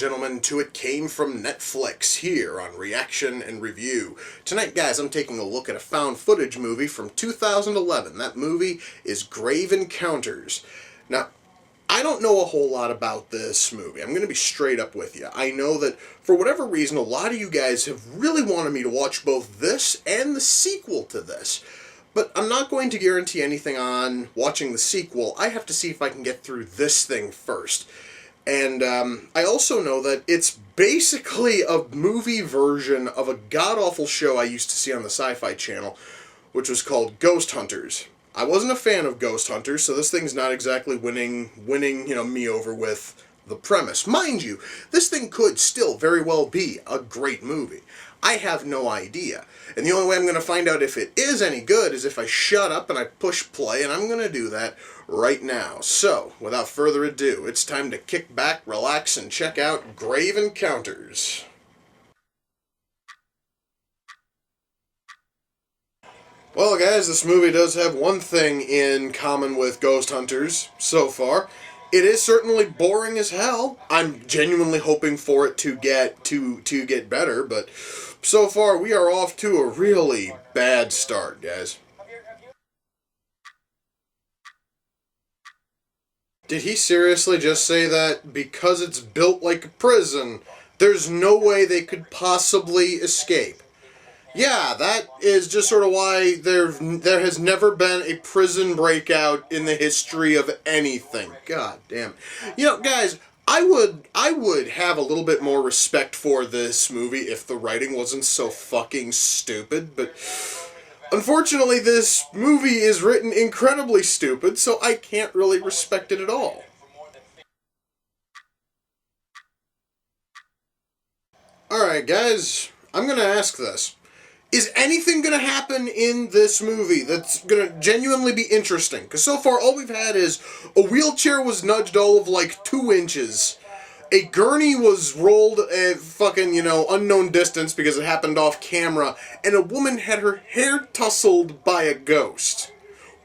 gentlemen, to It Came From Netflix here on Reaction and Review. Tonight, guys, I'm taking a look at a found footage movie from 2011. That movie is Grave Encounters. Now, I don't know a whole lot about this movie. I'm going to be straight up with you. I know that, for whatever reason, a lot of you guys have really wanted me to watch both this and the sequel to this. But I'm not going to guarantee anything on watching the sequel. I have to see if I can get through this thing first. And I also know that it's basically a movie version of a god-awful show I used to see on the Sci-Fi Channel, which was called Ghost Hunters. I wasn't a fan of Ghost Hunters, so this thing's not exactly winning, me over with the premise. Mind you, this thing could still very well be a great movie. I have no idea. And the only way I'm going to find out if it is any good is if I shut up and I push play, and I'm going to do that right now. So, without further ado, it's time to kick back, relax, and check out Grave Encounters. Well, guys, this movie does have one thing in common with Ghost Hunters so far. It is certainly boring as hell. I'm genuinely hoping for it to get better, but so far we are off to a really bad start, guys. Did he seriously just say that because it's built like a prison, there's no way they could possibly escape? Yeah, that is just sort of why there has never been a prison breakout in the history of anything. God damn. You know, guys, I would have a little bit more respect for this movie if the writing wasn't so fucking stupid, but unfortunately this movie is written incredibly stupid, so I can't really respect it at all. Alright, guys, I'm gonna ask this. Is anything going to happen in this movie that's going to genuinely be interesting? Because so far all we've had is a wheelchair was nudged all of like 2 inches. A gurney was rolled a fucking, unknown distance because it happened off camera. And a woman had her hair tousled by a ghost.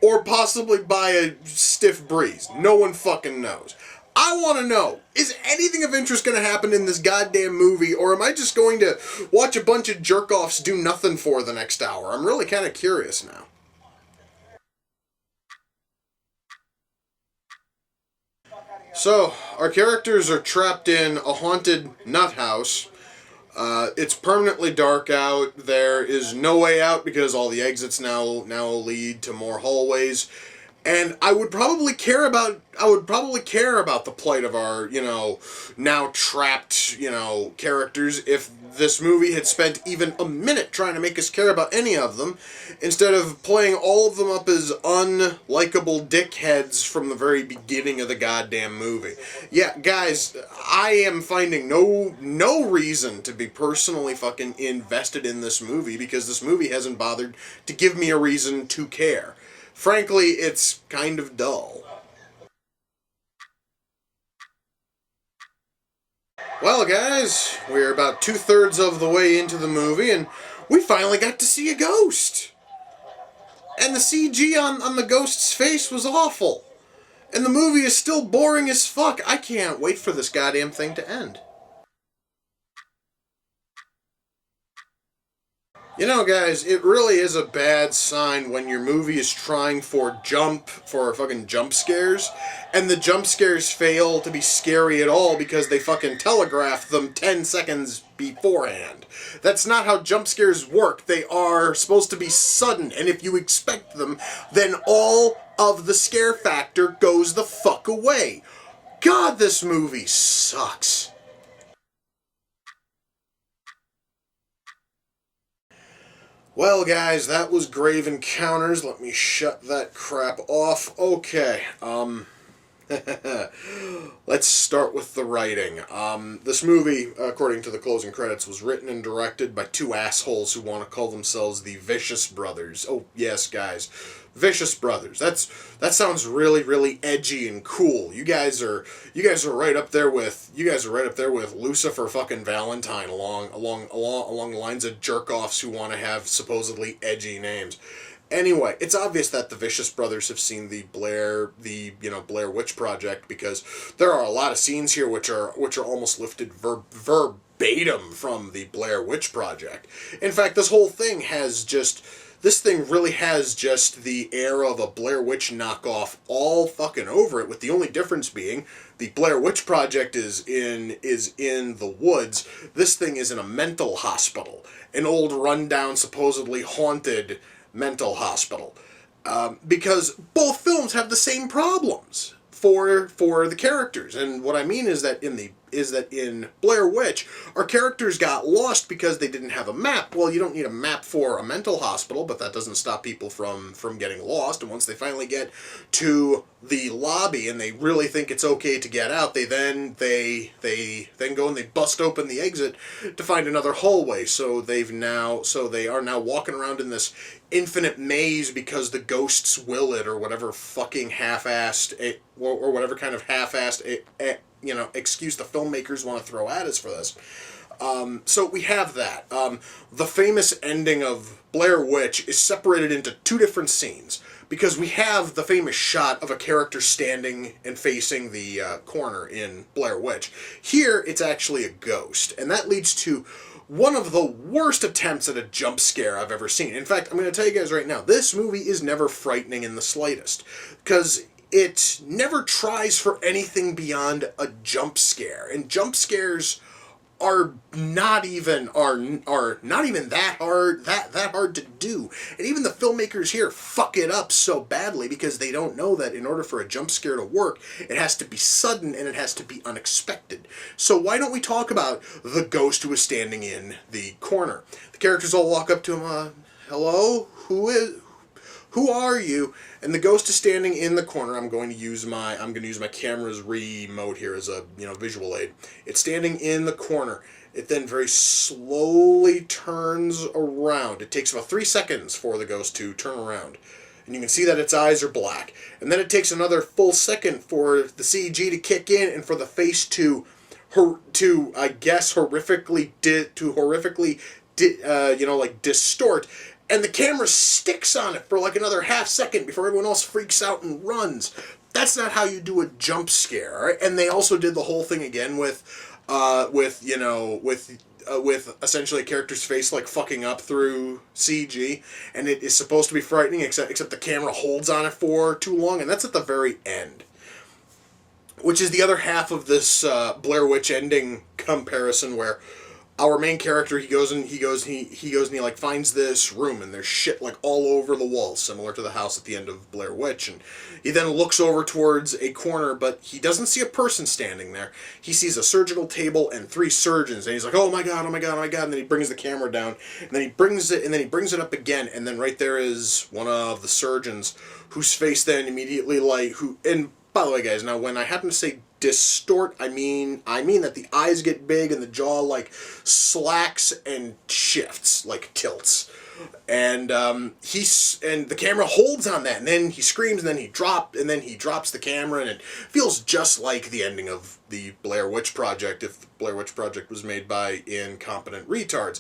Or possibly by a stiff breeze. No one fucking knows. I want to know, is anything of interest going to happen in this goddamn movie, or am I just going to watch a bunch of jerk-offs do nothing for the next hour? I'm really kind of curious now. So, our characters are trapped in a haunted nuthouse. It's permanently dark out. There is no way out because all the exits now lead to more hallways. And I would probably care about the plight of our, now trapped, characters if this movie had spent even a minute trying to make us care about any of them, instead of playing all of them up as unlikable dickheads from the very beginning of the goddamn movie. Yeah, guys, I am finding no reason to be personally fucking invested in this movie because this movie hasn't bothered to give me a reason to care. Frankly, it's kind of dull. Well, guys, we're about 2/3 of the way into the movie, and we finally got to see a ghost. And the CG on the ghost's face was awful. And the movie is still boring as fuck. I can't wait for this goddamn thing to end. You know, guys, it really is a bad sign when your movie is trying for fucking jump scares, and the jump scares fail to be scary at all because they fucking telegraph them 10 seconds beforehand. That's not how jump scares work. They are supposed to be sudden, and if you expect them, then all of the scare factor goes the fuck away. God, this movie sucks. Well, guys, that was Grave Encounters. Let me shut that crap off. Okay, let's start with the writing. This movie, according to the closing credits, was written and directed by 2 assholes who want to call themselves the Vicious Brothers. Oh, yes, guys. Vicious Brothers. That sounds really, really edgy and cool. You guys are right up there with Lucifer fucking Valentine along the lines of jerk-offs who want to have supposedly edgy names. Anyway, it's obvious that the Vicious Brothers have seen the Blair Witch Project, because there are a lot of scenes here which are almost lifted verbatim from the Blair Witch Project. In fact, this thing really has just the air of a Blair Witch knockoff all fucking over it, with the only difference being the Blair Witch Project is in the woods. This thing is in a mental hospital, an old rundown, supposedly haunted mental hospital, because both films have the same problems for the characters. And what I mean is that in Blair Witch, our characters got lost because they didn't have a map. Well, you don't need a map for a mental hospital, but that doesn't stop people from getting lost. And once they finally get to the lobby and they really think it's okay to get out, they then go and they bust open the exit to find another hallway. So they are now walking around in this infinite maze because the ghosts will it, or whatever fucking half-assed or whatever kind of half-assed excuse the filmmakers want to throw at us for this. So we have that. The famous ending of Blair Witch is separated into two different scenes, because we have the famous shot of a character standing and facing the corner in Blair Witch. Here, it's actually a ghost, and that leads to one of the worst attempts at a jump scare I've ever seen. In fact, I'm going to tell you guys right now, this movie is never frightening in the slightest, because it never tries for anything beyond a jump scare, and jump scares are not even that hard to do. And even the filmmakers here fuck it up so badly because they don't know that in order for a jump scare to work, it has to be sudden and it has to be unexpected. So why don't we talk about the ghost who is standing in the corner? The characters all walk up to him, hello? Who are you? And the ghost is standing in the corner. I'm going to use my camera's remote here as a visual aid. It's standing in the corner. It then very slowly turns around. It takes about 3 seconds for the ghost to turn around. And you can see that its eyes are black. And then it takes another full second for the CG to kick in and for the face to horrifically distort. And the camera sticks on it for like another half second before everyone else freaks out and runs. That's not how you do a jump scare, right? And they also did the whole thing again with essentially a character's face like fucking up through CG, and it is supposed to be frightening, except the camera holds on it for too long, and that's at the very end, which is the other half of this Blair Witch ending comparison, where our main character, he goes and he like finds this room, and there's shit like all over the walls, similar to the house at the end of Blair Witch, and he then looks over towards a corner, but he doesn't see a person standing there. He sees a surgical table and 3 surgeons, and he's like, oh my god, and then he brings the camera down, and then he brings it up again, and then right there is one of the surgeons, whose face then immediately and by the way, guys, now when I happen to say distort, I mean that the eyes get big and the jaw like slacks and shifts, like tilts, and the camera holds on that, and then he screams, and then he drops the camera, and it feels just like the ending of the Blair Witch Project if the Blair Witch Project was made by incompetent retards.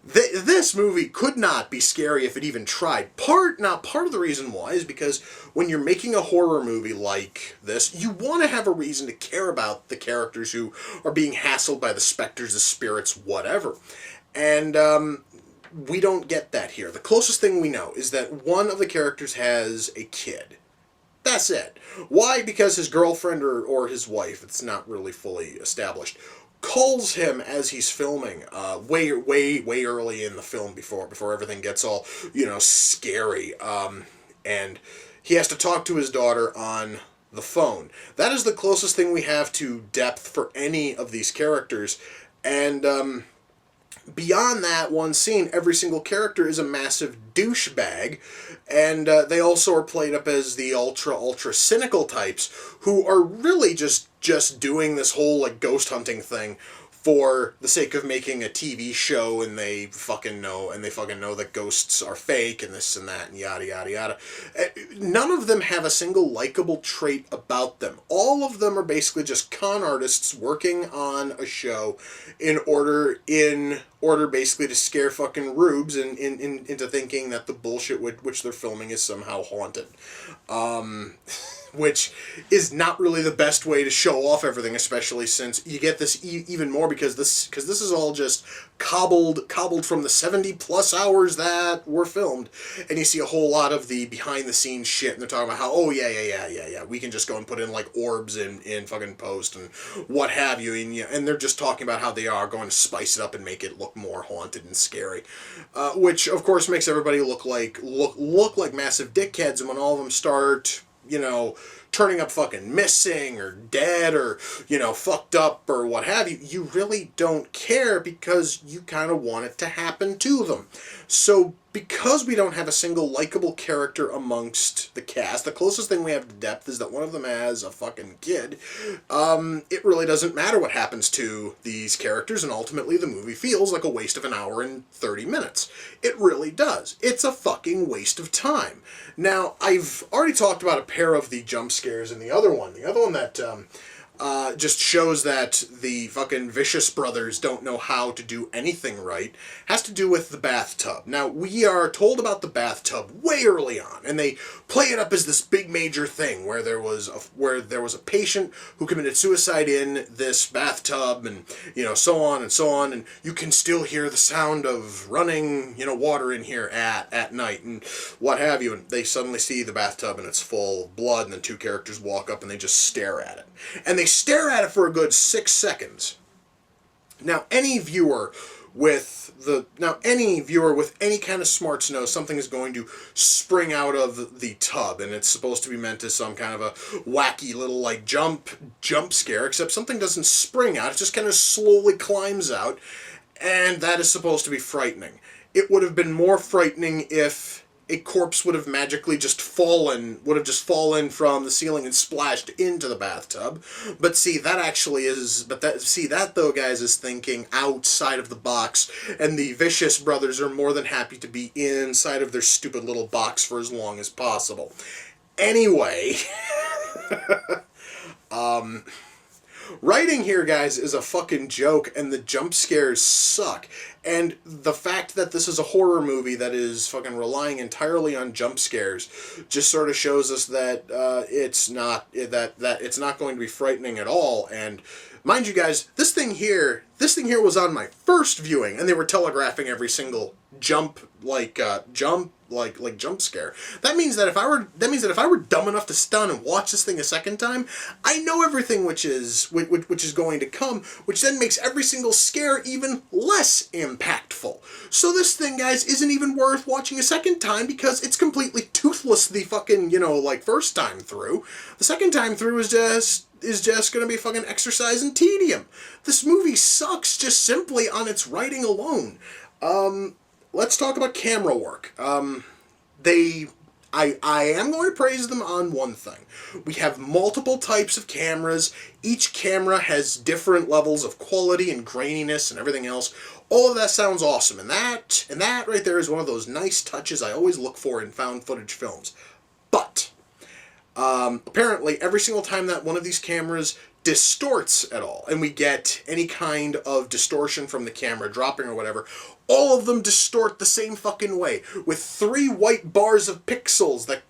This movie could not be scary if it even tried. Part of the reason why is because when you're making a horror movie like this, you want to have a reason to care about the characters who are being hassled by the specters, the spirits, whatever. And we don't get that here. The closest thing we know is that one of the characters has a kid. That's it. Why? Because his girlfriend or his wife, it's not really fully established, calls him as he's filming, way early in the film before everything gets all, scary. And he has to talk to his daughter on the phone. That is the closest thing we have to depth for any of these characters. And beyond that one scene, every single character is a massive douchebag, and they also are played up as the ultra cynical types who are really just just doing this whole, like, ghost hunting thing for the sake of making a TV show, and they fucking know that ghosts are fake and this and that and yada yada yada. None of them have a single likable trait about them. All of them are basically just con artists working on a show in order basically to scare fucking rubes into thinking that the bullshit which they're filming is somehow haunted. Which is not really the best way to show off everything, especially since you get this even more because this is all just cobbled from the 70 plus hours that were filmed, and you see a whole lot of the behind the scenes shit, and they're talking about how, oh yeah, we can just go and put in like orbs in fucking post and what have you, and they're just talking about how they are going to spice it up and make it look more haunted and scary, which of course makes everybody look like massive dickheads, and when all of them start, turning up fucking missing or dead or, fucked up or what have you, you really don't care because you kind of want it to happen to them. So because we don't have a single likable character amongst the cast, the closest thing we have to depth is that one of them has a fucking kid. It really doesn't matter what happens to these characters, and ultimately the movie feels like a waste of an hour and 30 minutes. It really does. It's a fucking waste of time. Now, I've already talked about a pair of the jump scares in the other one that just shows that the fucking Vicious brothers don't know how to do anything right, has to do with the bathtub. Now, we are told about the bathtub way early on, and they play it up as this big major thing where there was a patient who committed suicide in this bathtub, and so on, and you can still hear the sound of running water in here at night and what have you, and they suddenly see the bathtub and it's full of blood, and then two characters walk up and they just stare at it, and they stare at it for a good 6 seconds. Now, any viewer with any kind of smarts knows something is going to spring out of the tub, and it's supposed to be meant as some kind of a wacky little like jump scare, except something doesn't spring out, it just kind of slowly climbs out, and that is supposed to be frightening. It would have been more frightening if a corpse would have magically just fallen from the ceiling and splashed into the bathtub. But see, that though, guys, is thinking outside of the box, and the Vicious brothers are more than happy to be inside of their stupid little box for as long as possible. Anyway, writing here, guys, is a fucking joke, and the jump scares suck. And the fact that this is a horror movie that is fucking relying entirely on jump scares just sort of shows us that it's not going to be frightening at all. And mind you, guys, this thing here was on my first viewing, and they were telegraphing every single jump scare. That means that if I were dumb enough to stun and watch this thing a second time, I know everything which is going to come, which then makes every single scare even less impactful. So this thing, guys, isn't even worth watching a second time because it's completely toothless the fucking, first time through. The second time through is just going to be fucking exercise in tedium. This movie sucks just simply on its writing alone. Let's talk about camera work. I am going to praise them on one thing. We have multiple types of cameras. Each camera has different levels of quality and graininess and everything else. All of that sounds awesome, and that right there is one of those nice touches I always look for in found footage films. But apparently, every single time that one of these cameras distorts at all, and we get any kind of distortion from the camera dropping or whatever, all of them distort the same fucking way, with 3 white bars of pixels that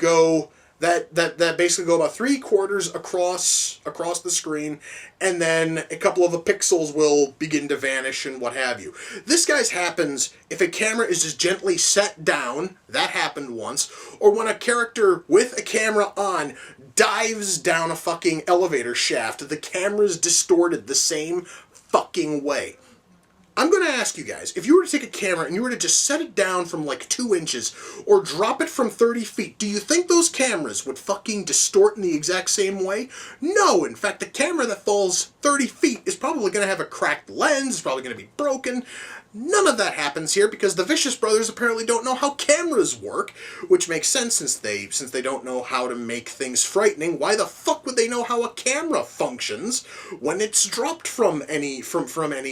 basically go about 3/4 across the screen, and then a couple of the pixels will begin to vanish and what have you. This, guys, happens if a camera is just gently set down, that happened once, or when a character with a camera on dives down a fucking elevator shaft, the camera's distorted the same fucking way. I'm going to ask you guys, if you were to take a camera and you were to just set it down from like 2 inches or drop it from 30 feet, do you think those cameras would fucking distort in the exact same way? No, in fact, the camera that falls 30 feet is probably going to have a cracked lens, it's probably going to be broken. None of that happens here because the Vicious Brothers apparently don't know how cameras work, which makes sense since they don't know how to make things frightening. Why the fuck would they know how a camera functions when it's dropped from any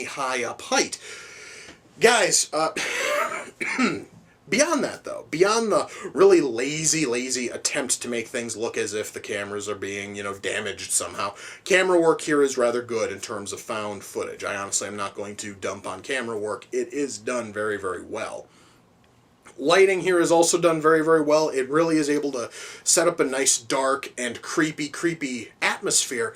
high up height? Guys, beyond that, though, beyond the really lazy attempt to make things look as if the cameras are being, damaged somehow, camera work here is rather good in terms of found footage. I honestly am not going to dump on camera work. It is done very, very well. Lighting here is also done very, very well. It really is able to set up a nice dark and creepy atmosphere.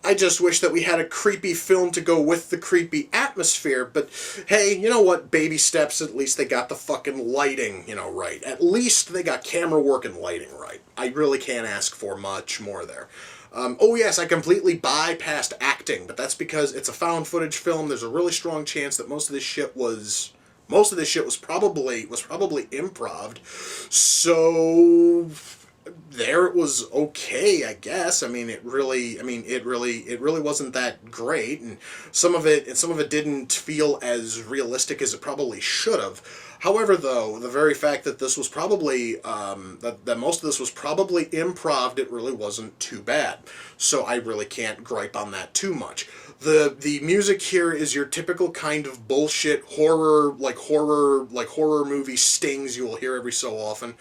I just wish that we had a creepy film to go with the creepy atmosphere, but hey, you know what? Baby steps, at least they got the fucking lighting, right. At least they got camera work and lighting right. I really can't ask for much more there. Oh yes, I completely bypassed acting, but that's because it's a found footage film. There's a really strong chance that most of this shit was probably improv. So there it was okay, I guess. It really wasn't that great, and some of it didn't feel as realistic as it probably should have. However, though, the very fact that this was probably that most of this was probably improv, it really wasn't too bad. So I really can't gripe on that too much. The music here is your typical kind of bullshit horror movie stings you will hear every so often.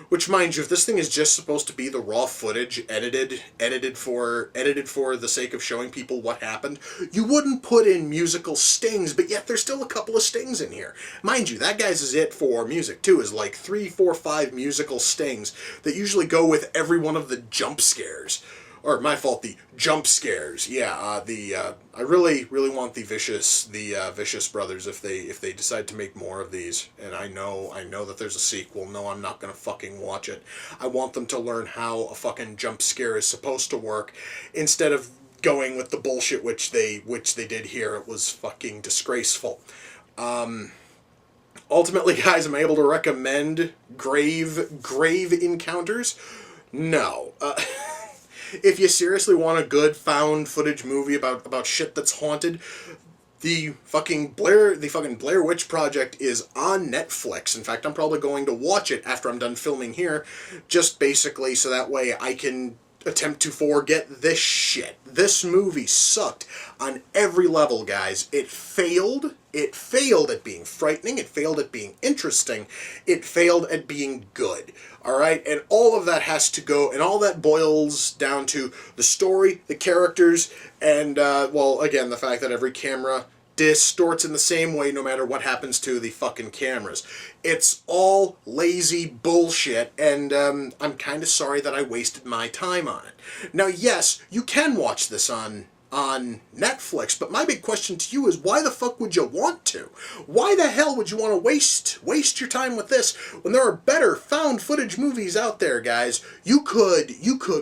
Which, mind you, if this thing is just supposed to be the raw footage edited for the sake of showing people what happened, you wouldn't put in musical stings, but yet there's still a couple of stings in here. Mind you, that guy's is it for music, too, is like 3, 4, 5 musical stings that usually go with every one of the jump scares. Or, my fault, the jump scares. Yeah, I really want the Vicious Brothers if they decide to make more of these. And I know that there's a sequel. No, I'm not gonna fucking watch it. I want them to learn how a fucking jump scare is supposed to work, instead of going with the bullshit which they did here. It was fucking disgraceful. Ultimately, guys, am I able to recommend Grave Encounters? No. If you seriously want a good found footage movie about shit that's haunted, the fucking Blair Witch Project is on Netflix. In fact, I'm probably going to watch it after I'm done filming here, just basically so that way I can attempt to forget this shit. This movie sucked on every level, guys. It failed. It failed at being frightening. It failed at being interesting. It failed at being good. Alright? And all of that has to go, and all that boils down to the story, the characters, and, well, again, the fact that every camera distorts in the same way no matter what happens to the fucking cameras. It's all lazy bullshit, and I'm kind of sorry that I wasted my time on it. Now, yes, you can watch this on Netflix, but my big question to you is, why the fuck would you want to? Why the hell would you want to waste your time with this when there are better found footage movies out there, guys? You could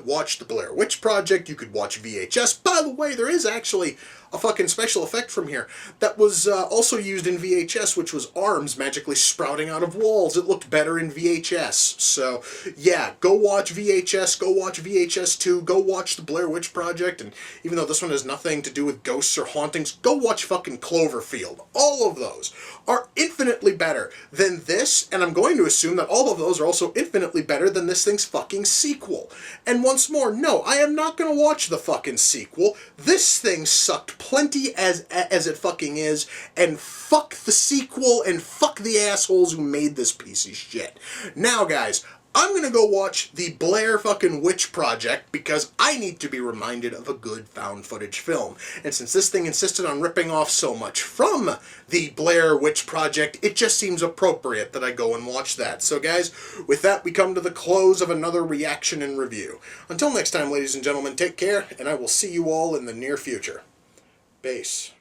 watch the Blair Witch Project, you could watch VHS. By the way, there is actually a fucking special effect from here that was also used in VHS, which was arms magically sprouting out of walls. It looked better in VHS. So, yeah, go watch VHS, go watch VHS 2, go watch the Blair Witch Project, and even though this one has nothing to do with ghosts or hauntings, go watch fucking Cloverfield. All of those are infinitely better than this, and I'm going to assume that all of those are also infinitely better than this thing's fucking sequel. And once more, no, I am not going to watch the fucking sequel. This thing sucked plenty as it fucking is, and fuck the sequel, and fuck the assholes who made this piece of shit. Now, guys, I'm gonna go watch the Blair fucking Witch Project because I need to be reminded of a good found footage film. And since this thing insisted on ripping off so much from the Blair Witch Project, it just seems appropriate that I go and watch that. So guys, with that we come to the close of another reaction and review. Until next time, ladies and gentlemen, take care, and I will see you all in the near future. Base.